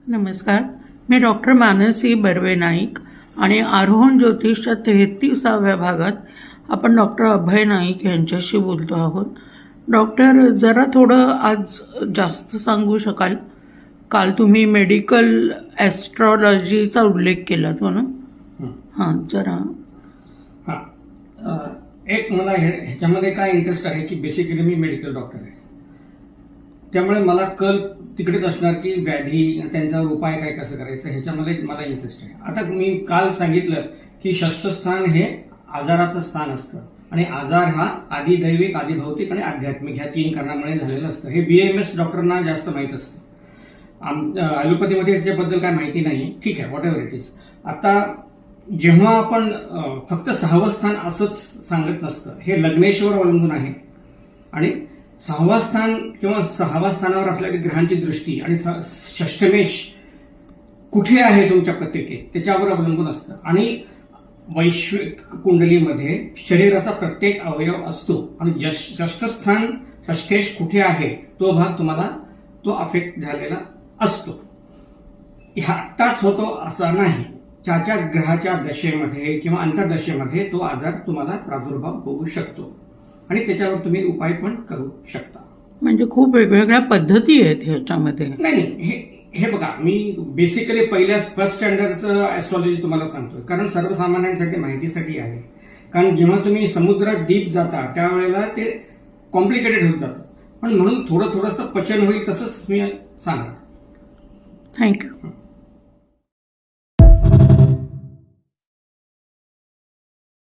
नमस्कार. मी डॉक्टर मानसी बर्वे नाईक आणि आरोहण ज्योतिषच्या 33व्या भागात आपण डॉक्टर अभय नाईक यांच्याशी बोलतो आहोत. डॉक्टर, जरा थोडं आज जास्त सांगू शकाल? काल तुम्ही मेडिकल ॲस्ट्रॉलॉजीचा उल्लेख केला हो ना? हां, जरा. एक मला ह्याच्यामध्ये काय इंटरेस्ट आहे की बेसिकली मी मेडिकल डॉक्टर आहे, त्यामुळे मला कल तिकडेच असणार की व्याधी त्यांच्यावर उपाय काय कसं करायचं ह्याच्यामध्ये मला इंटरेस्ट आहे. आता मी काल सांगितलं की षष्ठ स्थान हे आजाराचं स्थान असतं आणि आजार हा आधी दैविक, आधी भौतिक आणि आध्यात्मिक ह्या 3 कारणामुळे झालेलं असतं. हे BAMS डॉक्टरांना जास्त माहीत असतं. ॲलोपॅथीमध्ये याच्याबद्दल काय माहिती नाही, ठीक आहे, व्हॉट एव्हर इट इज. आता जेव्हा आपण फक्त 6वं स्थान असंच सांगत नसतं, हे लग्नेश्वर अवलंबून आहे आणि 6वं स्थान किंवा 6व्या स्थानावर असलेल्या ग्रहांची दृष्टी आणि षष्ठमेश कुठे आहे तुमच्या पत्रिकेत त्याच्यावर अवलंबून असतं. आणि वैश्विक कुंडलीमध्ये शरीराचा प्रत्येक अवयव असतो आणि षष्ठस्थान षष्ठेश कुठे आहे तो भाग तुम्हाला तो अफेक्ट झालेला असतो. आत्ताच होतो असा नाही, ज्याच्या ग्रहाच्या दशेमध्ये किंवा अंतर्दशेमध्ये तो आजार तुम्हाला प्रादुर्भाव होऊ शकतो आणि त्याच्यावर तुम्ही उपाय पण करू शकता. म्हणजे खूप वेगवेगळ्या पद्धती आहेत ह्याच्यामध्ये. नाही, हे बघा, मी बेसिकली फर्स्ट स्टँडर्डचं ॲस्ट्रॉलॉजी तुम्हाला सांगतोय कारण सर्वसामान्यांसाठी माहितीसाठी आहे. कारण जेव्हा तुम्ही समुद्रात डीप जाता त्यावेळेला ते कॉम्प्लिकेटेड होत जातं, पण म्हणून थोडंसं पचन होईल तसंच मी सांगणार. थँक्यू.